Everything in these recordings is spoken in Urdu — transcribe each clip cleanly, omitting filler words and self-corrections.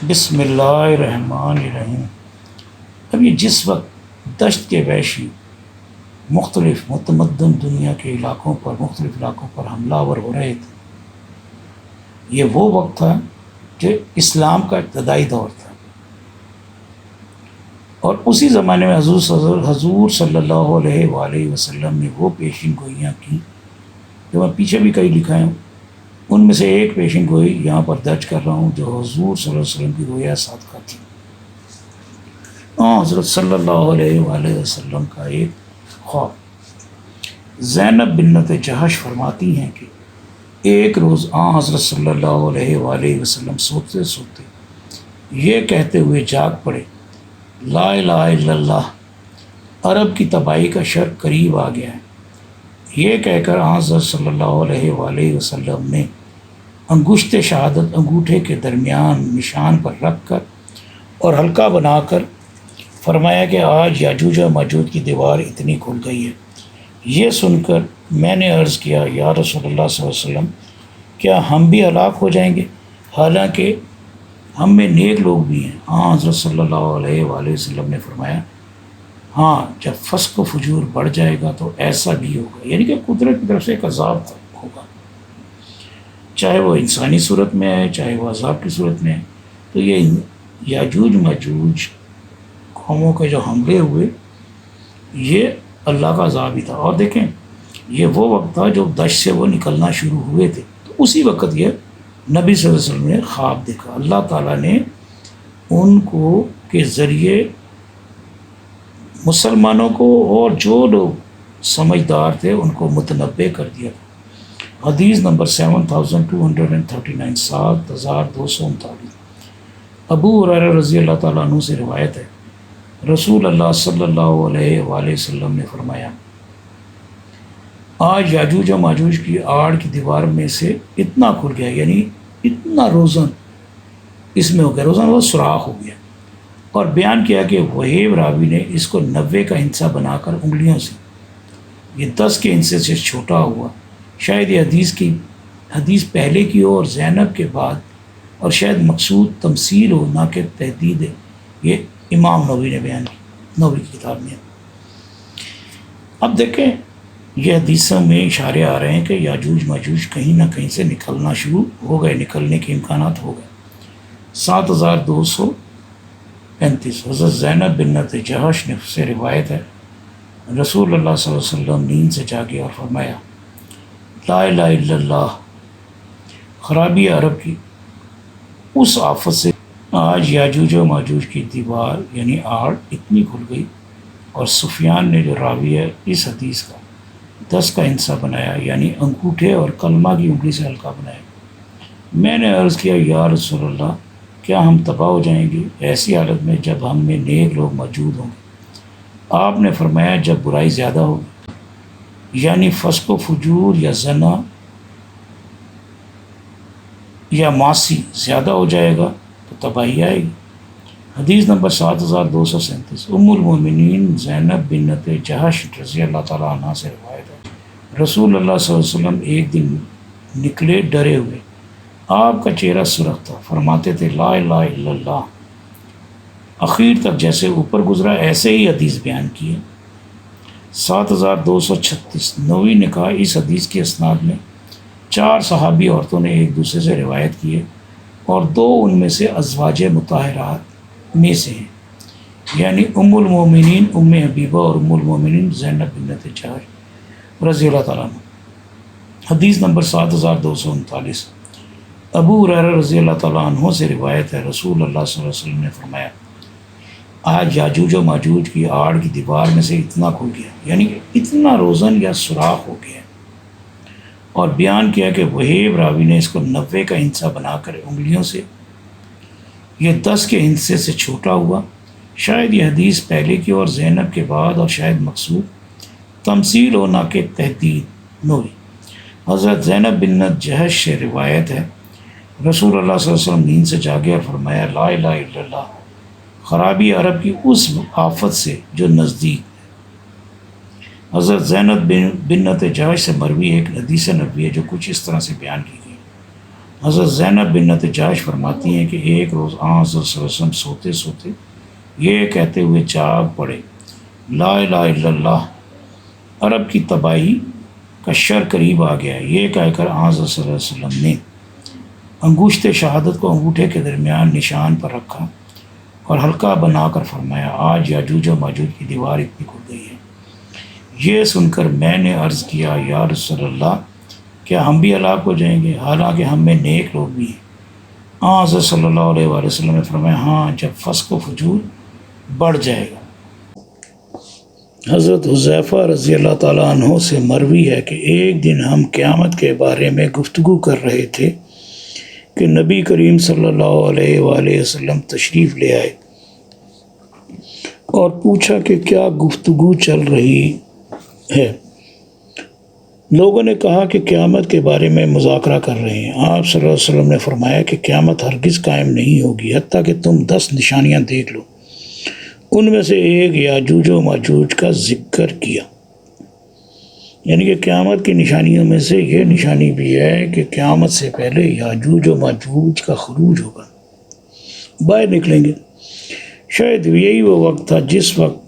بسم اللہ الرحمن الرحیم۔ اب یہ جس وقت دشت کے وحشی مختلف متمدن دنیا کے علاقوں پر مختلف علاقوں پر حملہ آور ہو رہے تھے، یہ وہ وقت تھا جو اسلام کا ابتدائی دور تھا، اور اسی زمانے میں حضور صلی اللہ علیہ وآلہ وسلم نے وہ پیشین گوئیاں کی جو میں پیچھے بھی کئی لکھا ہوں۔ ان میں سے ایک پیشین گوئی یہاں پر درج کر رہا ہوں جو حضور صلی اللہ علیہ وسلم کی رویا صادقہ تھی۔ حضرت صلی اللہ علیہ وآلہ وسلم کا ایک خواب۔ زینب بنت جہش فرماتی ہیں کہ ایک روز حضرت صلی اللہ علیہ وآلہ وسلم سوتے سوتے یہ کہتے ہوئے جاگ پڑے، لا الہ الا اللہ، عرب کی تباہی کا شر قریب آ گیا ہے۔ یہ کہہ کر حضرت صلی اللہ علیہ وآلہ وسلم نے انگشت شہادت انگوٹھے کے درمیان نشان پر رکھ کر اور حلقہ بنا کر فرمایا کہ آج یاجوج و ماجوج کی دیوار اتنی کھل گئی ہے۔ یہ سن کر میں نے عرض کیا، یا رسول اللہ صلی اللہ علیہ وسلم، کیا ہم بھی ہلاک ہو جائیں گے حالانکہ ہم میں نیک لوگ بھی ہیں؟ حضرت صلی اللہ علیہ وآلہ وسلم نے فرمایا، ہاں، جب فسق و فجور بڑھ جائے گا تو ایسا بھی ہوگا، یعنی کہ قدرت کی طرف سے ایک عذاب ہوگا، چاہے وہ انسانی صورت میں ہے چاہے وہ عذاب کی صورت میں ہے۔ تو یہ یاجوج ماجوج قوموں کے جو حملے ہوئے یہ اللہ کا عذاب ہی تھا۔ اور دیکھیں، یہ وہ وقت تھا جو دشت سے وہ نکلنا شروع ہوئے تھے، تو اسی وقت یہ نبی صلی اللہ علیہ وسلم نے خواب دیکھا۔ اللہ تعالیٰ نے ان کو کے ذریعے مسلمانوں کو اور جو لوگ سمجھدار تھے ان کو متنبع کر دیا تھا۔ حدیث نمبر 7239، 7239۔ ابو ہریرہ رضی اللہ تعالیٰ عنہ سے روایت ہے، رسول اللہ صلی اللہ علیہ وآلہ وسلم نے فرمایا، آج یاجوج و ماجوج کی آڑ کی دیوار میں سے اتنا کھل گیا، یعنی اتنا روزن اس میں ہو گیا، روزن وہ سوراخ ہو گیا، اور بیان کیا کہ وہیب راوی نے اس کو 90 کا ہندسہ بنا کر انگلیوں سے، یہ 10 کے ہندسے سے چھوٹا ہوا، شاید یہ حدیث پہلے کی ہو اور زینب کے بعد، اور شاید مقصود تمثیل ہو نہ کہ تحدید ہے۔ یہ امام نووی نے بیان کی، نووی کی کتاب میں۔ اب دیکھیں، یہ حدیثوں میں اشارے آ رہے ہیں کہ یاجوج ماجوج کہیں نہ کہیں سے نکلنا شروع ہو گئے، نکلنے کے امکانات ہو گئے۔ 7235، حضرت زینب بنت جہش نے سے روایت ہے، رسول اللہ صلی اللہ علیہ وسلم نیند سے جاگے اور فرمایا، لا الہ الا اللہ، خرابی عرب کی اس آفت سے آج یاجوج و ماجوج کی دیوار یعنی آڑ اتنی کھل گئی، اور سفیان نے جو راوی ہے اس حدیث کا 10 کا ہندسہ بنایا، یعنی انگوٹھے اور کلمہ کی انگلی سے حلقہ بنایا۔ میں نے عرض کیا، یا رسول اللہ، کیا ہم تباہ ہو جائیں گے ایسی حالت میں جب ہم میں نیک لوگ موجود ہوں گے؟ آپ نے فرمایا، جب برائی زیادہ ہوگی، یعنی فسق و فجور یا زنا یا معاصی زیادہ ہو جائے گا تو تباہی آئے گی۔ حدیث نمبر 7237، ام المومنین زینب بنت جہش رضی اللہ تعالیٰ عنہ سے روایت ہے، رسول اللہ صلی اللہ علیہ وسلم ایک دن نکلے ڈرے ہوئے، آپ کا چہرہ سرخ تھا، فرماتے تھے، لا الہ الا اللہ، اخیر تک جیسے اوپر گزرا ایسے ہی حدیث بیان کیے۔ 7236، نووی نے کہا، اس حدیث کی اسناد میں 4 صحابی عورتوں نے ایک دوسرے سے روایت کی ہے، اور 2 ان میں سے ازواج مطہرات میں سے ہیں، یعنی ام المومنین ام حبیبہ اور ام المومنین زینب بنت جہش رضی اللہ تعالیٰ عنہ۔ حدیث نمبر 7239، ابو ہریرہ رضی اللہ تعالیٰ عنہ سے روایت ہے، رسول اللہ صلی اللہ علیہ وسلم نے فرمایا، آج یاجوج و ماجوج کی آڑ کی دیوار میں سے اتنا کھل گیا، یعنی اتنا روزن یا سوراخ ہو گیا، اور بیان کیا کہ وہیب راوی نے اس کو 90 کا ہندسہ بنا کر انگلیوں سے، یہ 10 کے ہندسے سے چھوٹا ہوا، شاید یہ حدیث پہلے کی اور زینب کے بعد، اور شاید مقصود تمثیل ہو نہ کہ تحدید۔ نووی، حضرت زینب بنت جہش سے روایت ہے، رسول اللہ صلی اللہ علیہ وسلم نیند سے جاگے اور فرمایا، لا الہ الا اللہ، خرابی عرب کی اس آفت سے جو نزدیک ہے۔ حضرت زینب بنت جہش سے مروی ایک حدیث نبوی ہے جو کچھ اس طرح سے بیان کی گئی، حضرت زینب بنت جحش فرماتی ہیں کہ ایک روز حضرت صلی اللہ علیہ وسلم سوتے سوتے یہ کہتے ہوئے جاگ پڑے، لا الہ الا اللہ، عرب کی تباہی کا شر قریب آ گیا ہے۔ یہ کہہ کر حضرت صلی اللہ علیہ وسلم نے انگشت شہادت کو انگوٹھے کے درمیان نشان پر رکھا اور حلقہ بنا کر فرمایا، آج یاجوج و ماجوج کی دیوار اتنی کھل گئی ہے۔ یہ سن کر میں نے عرض کیا، یا رسول اللہ، کیا ہم بھی ہلاک ہو جائیں گے، حالانکہ ہم میں نیک لوگ بھی ہیں؟ حضرت صلی اللہ علیہ وآلہ وسلم نے فرمایا، ہاں، جب فسق و فجور بڑھ جائے گا۔ حضرت حذیفہ رضی اللہ تعالیٰ عنہ سے مروی ہے کہ ایک دن ہم قیامت کے بارے میں گفتگو کر رہے تھے کہ نبی کریم صلی اللہ علیہ وآلہ وسلم تشریف لے آئے اور پوچھا کہ کیا گفتگو چل رہی ہے؟ لوگوں نے کہا کہ قیامت کے بارے میں مذاکرہ کر رہے ہیں۔ آپ صلی اللہ علیہ وسلم نے فرمایا کہ قیامت ہرگز قائم نہیں ہوگی حتیٰ کہ تم 10 نشانیاں دیکھ لو۔ ان میں سے ایک یاجوج و ماجوج کا ذکر کیا، یعنی کہ قیامت کی نشانیوں میں سے یہ نشانی بھی ہے کہ قیامت سے پہلے یاجوج و ماجوج کا خروج ہوگا، باہر نکلیں گے۔ شاید یہی وہ وقت تھا جس وقت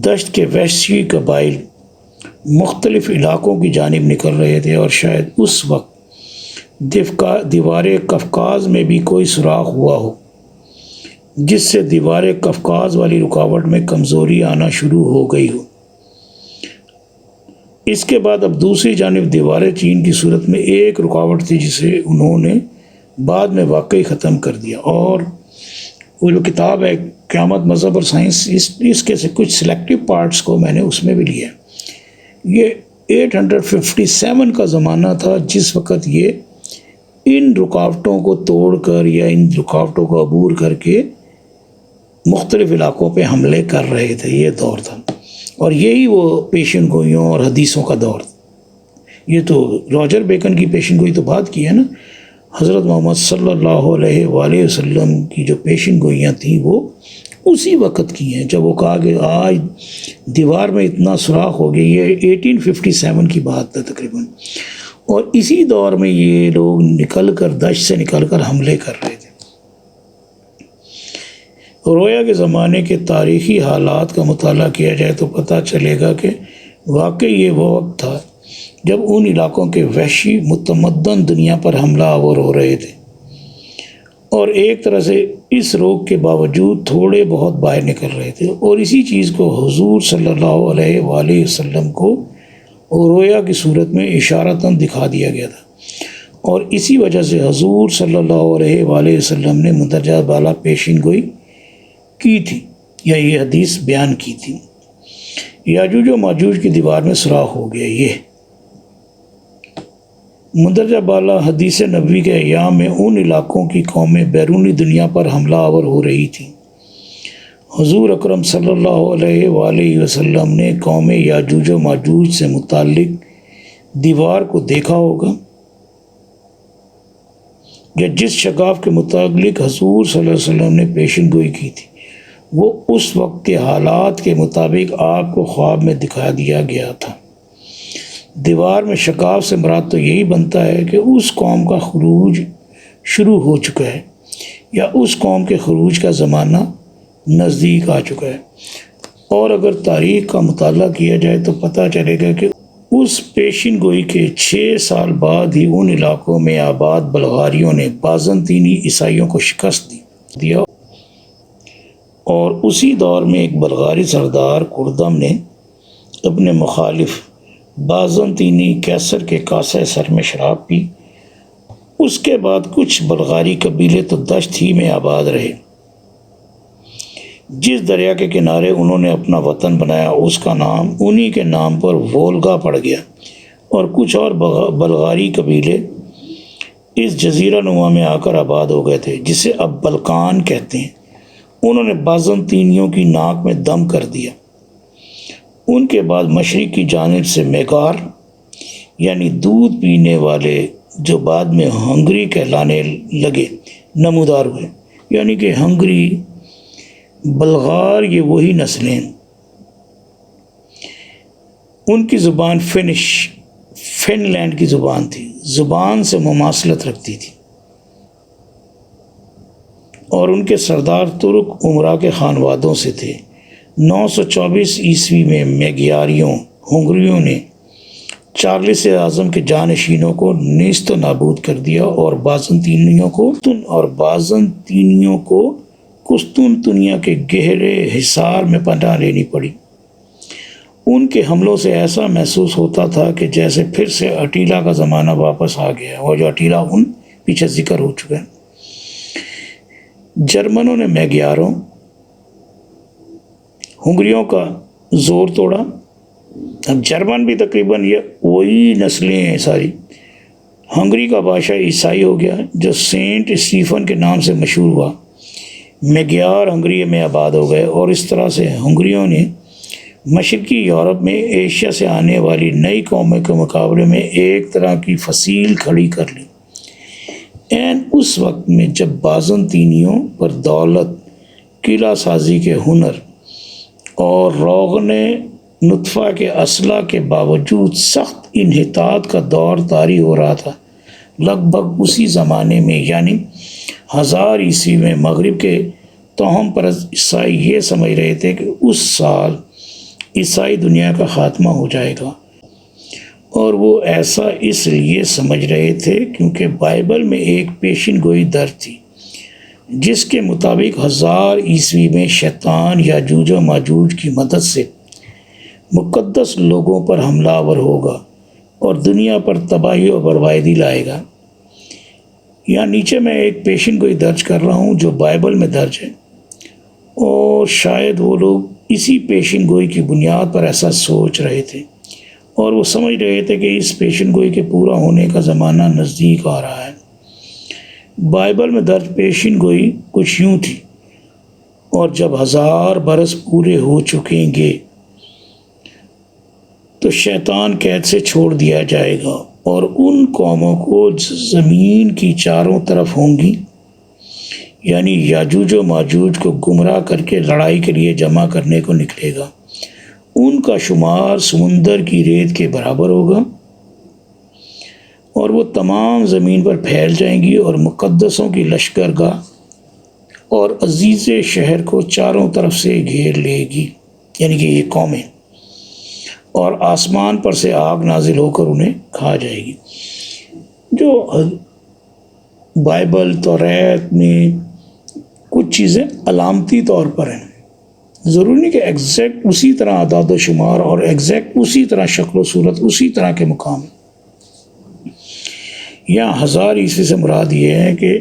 دشت کے وحشی قبائل مختلف علاقوں کی جانب نکل رہے تھے، اور شاید اس وقت دیوار قفقاز میں بھی کوئی سوراخ ہوا ہو، جس سے دیوار قفقاز والی رکاوٹ میں کمزوری آنا شروع ہو گئی ہو۔ اس کے بعد اب دوسری جانب دیوار چین کی صورت میں ایک رکاوٹ تھی جسے انہوں نے بعد میں واقعی ختم کر دیا، اور وہ جو کتاب ہے قیامت، مذہب اور سائنس، اس کے سے کچھ سلیکٹیو پارٹس کو میں نے اس میں بھی لیا ہے۔ یہ 857 کا زمانہ تھا جس وقت یہ ان رکاوٹوں کو توڑ کر یا ان رکاوٹوں کو عبور کر کے مختلف علاقوں پہ حملے کر رہے تھے۔ یہ دور تھا، اور یہی وہ پیشن گوئیوں اور حدیثوں کا دور تھا۔ یہ تو راجر بیکن کی پیشن گوئی تو بات کی ہے نا، حضرت محمد صلی اللہ علیہ وآلہ وسلم کی جو پیشن گوئیاں تھیں وہ اسی وقت کی ہیں، جب وہ کہا کہ آج دیوار میں اتنا سوراخ ہو گیا۔ یہ 1857 کی بات ہے تقریباً، اور اسی دور میں یہ لوگ نکل کر دشت سے نکل کر حملے کر رہے تھے۔ رویا کے زمانے کے تاریخی حالات کا مطالعہ کیا جائے تو پتہ چلے گا کہ واقعی یہ وہ وقت تھا جب ان علاقوں کے وحشی متمدن دنیا پر حملہ آور ہو رہے تھے، اور ایک طرح سے اس روک کے باوجود تھوڑے بہت باہر نکل رہے تھے، اور اسی چیز کو حضور صلی اللہ علیہ وآلہ وسلم کو رویا کی صورت میں اشارتاً دکھا دیا گیا تھا، اور اسی وجہ سے حضور صلی اللہ علیہ وآلہ وسلم نے مندرجہ بالا پیشین گوئی کی تھی، یا یہ حدیث بیان کی تھی۔ یاجوج و ماجوج کی دیوار میں سوراخ ہو گیا۔ یہ مندرجہ بالا حدیث نبوی کے ایام میں ان علاقوں کی قومیں بیرونی دنیا پر حملہ آور ہو رہی تھیں۔ حضور اکرم صلی اللہ علیہ وآلہ وسلم نے قوم یاجوج و ماجوج سے متعلق دیوار کو دیکھا ہوگا، یا جس شگاف کے متعلق حضور صلی اللہ علیہ وسلم نے پیشن گوئی کی تھی وہ اس وقت کے حالات کے مطابق آپ کو خواب میں دکھا دیا گیا تھا۔ دیوار میں شگاف سے مراد تو یہی بنتا ہے کہ اس قوم کا خروج شروع ہو چکا ہے، یا اس قوم کے خروج کا زمانہ نزدیک آ چکا ہے۔ اور اگر تاریخ کا مطالعہ کیا جائے تو پتہ چلے گا کہ اس پیشن گوئی کے 6 سال بعد ہی ان علاقوں میں آباد بلغاریوں نے بازنطینی عیسائیوں کو شکست دیا، اور اسی دور میں ایک بلغاری سردار کردم نے اپنے مخالف بازنطینی کیسر کے کاسہ سر میں شراب پی۔ اس کے بعد کچھ بلغاری قبیلے تو دشت ہی میں آباد رہے۔ جس دریا کے کنارے انہوں نے اپنا وطن بنایا اس کا نام انہی کے نام پر وولگا پڑ گیا، اور کچھ اور بلغاری قبیلے اس جزیرہ نما میں آ کر آباد ہو گئے تھے، جسے اب بلقان کہتے ہیں۔ انہوں نے بازنطینیوں کی ناک میں دم کر دیا۔ ان کے بعد مشرق کی جانب سے میگار، یعنی دودھ پینے والے، جو بعد میں ہنگری کہلانے لگے، نمودار ہوئے، یعنی کہ ہنگری، بلغار، یہ وہی نسلیں۔ ان کی زبان فن لینڈ کی زبان تھی، زبان سے مماثلت رکھتی تھی، اور ان کے سردار ترک عمرا کے خانوادوں سے تھے۔ 924 عیسوی میں میگیاریوں ہنگریوں نے چارلس اعظم کے جانشینوں کو نیست و نابود کر دیا اور بازنطینیوں کو قسطنطنیہ کے گہرے حصار میں پناہ لینی پڑی۔ ان کے حملوں سے ایسا محسوس ہوتا تھا کہ جیسے پھر سے اٹیلا کا زمانہ واپس آ گیا، اور جو اٹیلا پیچھے ذکر ہو چکا ہے۔ جرمنوں نے میگیاروں ہنگریوں کا زور توڑا۔ اب جرمن بھی تقریباً یہ وہی نسلیں ہیں ساری۔ ہنگری کا بادشاہ عیسائی ہو گیا جو سینٹ اسٹیفن کے نام سے مشہور ہوا۔ میگیار ہنگری میں آباد ہو گئے، اور اس طرح سے ہنگریوں نے مشرقی یورپ میں ایشیا سے آنے والی نئی قوموں کے مقابلے میں ایک طرح کی فصیل کھڑی کر لی۔ اس وقت میں جب بازنطینیوں پر دولت، قلعہ سازی کے ہنر اور روغن نطفہ کے اسلحہ کے باوجود سخت انحطاط کا دور طاری ہو رہا تھا، لگ بھگ اسی زمانے میں یعنی 1000 عیسوی میں مغرب کے توہم پرست عیسائی یہ سمجھ رہے تھے کہ اس سال عیسائی دنیا کا خاتمہ ہو جائے گا، اور وہ ایسا اس لیے سمجھ رہے تھے کیونکہ بائبل میں ایک پیشین گوئی درج تھی جس کے مطابق 1000 عیسوی میں شیطان یاجوج و ماجوج کی مدد سے مقدس لوگوں پر حملہ آور ہوگا اور دنیا پر تباہی و بربادی لائے گا۔ یہاں نیچے میں ایک پیشین گوئی درج کر رہا ہوں جو بائبل میں درج ہے، اور شاید وہ لوگ اسی پیشین گوئی کی بنیاد پر ایسا سوچ رہے تھے، اور وہ سمجھ رہے تھے کہ اس پیشین گوئی کے پورا ہونے کا زمانہ نزدیک آ رہا ہے۔ بائبل میں درج پیشین گوئی کچھ یوں تھی: اور جب 1000 برس پورے ہو چکیں گے تو شیطان قید سے چھوڑ دیا جائے گا، اور ان قوموں کو زمین کی چاروں طرف ہوں گی، یعنی یاجوج و ماجوج کو گمراہ کر کے لڑائی کے لیے جمع کرنے کو نکلے گا۔ ان کا شمار سمندر کی ریت کے برابر ہوگا، اور وہ تمام زمین پر پھیل جائیں گی اور مقدسوں کی لشکرگاہ اور عزیز شہر کو چاروں طرف سے گھیر لے گی، یعنی کہ یہ قومیں، اور آسمان پر سے آگ نازل ہو کر انہیں کھا جائے گی۔ جو بائبل توریت میں کچھ چیزیں علامتی طور پر ہیں، ضروری نہیں کہ ایگزیکٹ اسی طرح اعداد و شمار اور ایگزیکٹ اسی طرح شکل و صورت اسی طرح کے مقام۔ یہاں 1000 عیسوی سے مراد یہ ہے کہ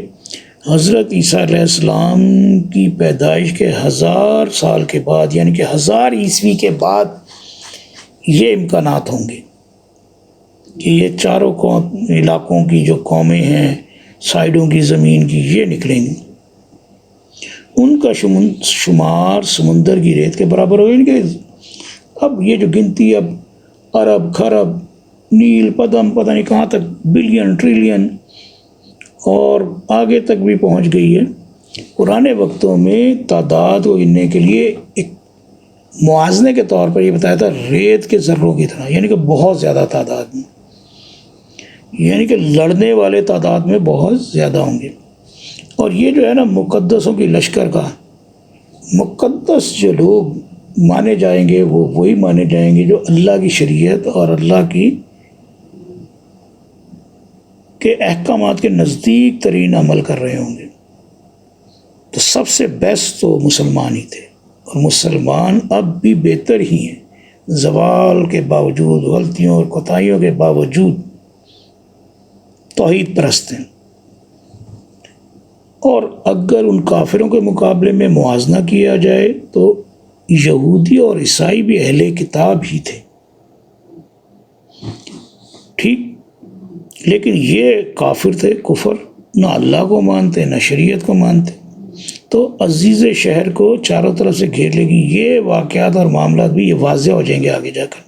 حضرت عیسیٰ علیہ السلام کی پیدائش کے 1000 سال کے بعد، یعنی کہ 1000 عیسوی کے بعد یہ امکانات ہوں گے کہ یہ چاروں علاقوں کی جو قومیں ہیں سائڈوں کی زمین کی یہ نکلیں گی۔ ان کا شمار سمندر کی ریت کے برابر ہوگا، کہ اب یہ جو گنتی اب ارب خرب نیل پدم پتہ نہیں کہاں تک بلین ٹریلین اور آگے تک بھی پہنچ گئی ہے۔ پرانے وقتوں میں تعداد کو گننے کے لیے ایک موازنے کے طور پر یہ بتایا تھا ریت کے ذروں کی طرح، یعنی کہ بہت زیادہ تعداد میں، یعنی کہ لڑنے والے تعداد میں بہت زیادہ ہوں گے۔ اور یہ جو ہے نا مقدسوں کی لشکر کا، مقدس جو لوگ مانے جائیں گے وہ وہی مانے جائیں گے جو اللہ کی شریعت اور اللہ کے احکامات کے نزدیک ترین عمل کر رہے ہوں گے۔ تو سب سے بیسٹ تو مسلمان ہی تھے، اور مسلمان اب بھی بہتر ہی ہیں، زوال کے باوجود، غلطیوں اور کوتاہیوں کے باوجود توحید پرست ہیں۔ اور اگر ان کافروں کے مقابلے میں موازنہ کیا جائے تو یہودی اور عیسائی بھی اہل کتاب ہی تھے، ٹھیک، لیکن یہ کافر تھے، کفر، نہ اللہ کو مانتے نہ شریعت کو مانتے، تو عزیز شہر کو چاروں طرف سے گھیر لے گی۔ یہ واقعات اور معاملات بھی یہ واضح ہو جائیں گے آگے جا کر۔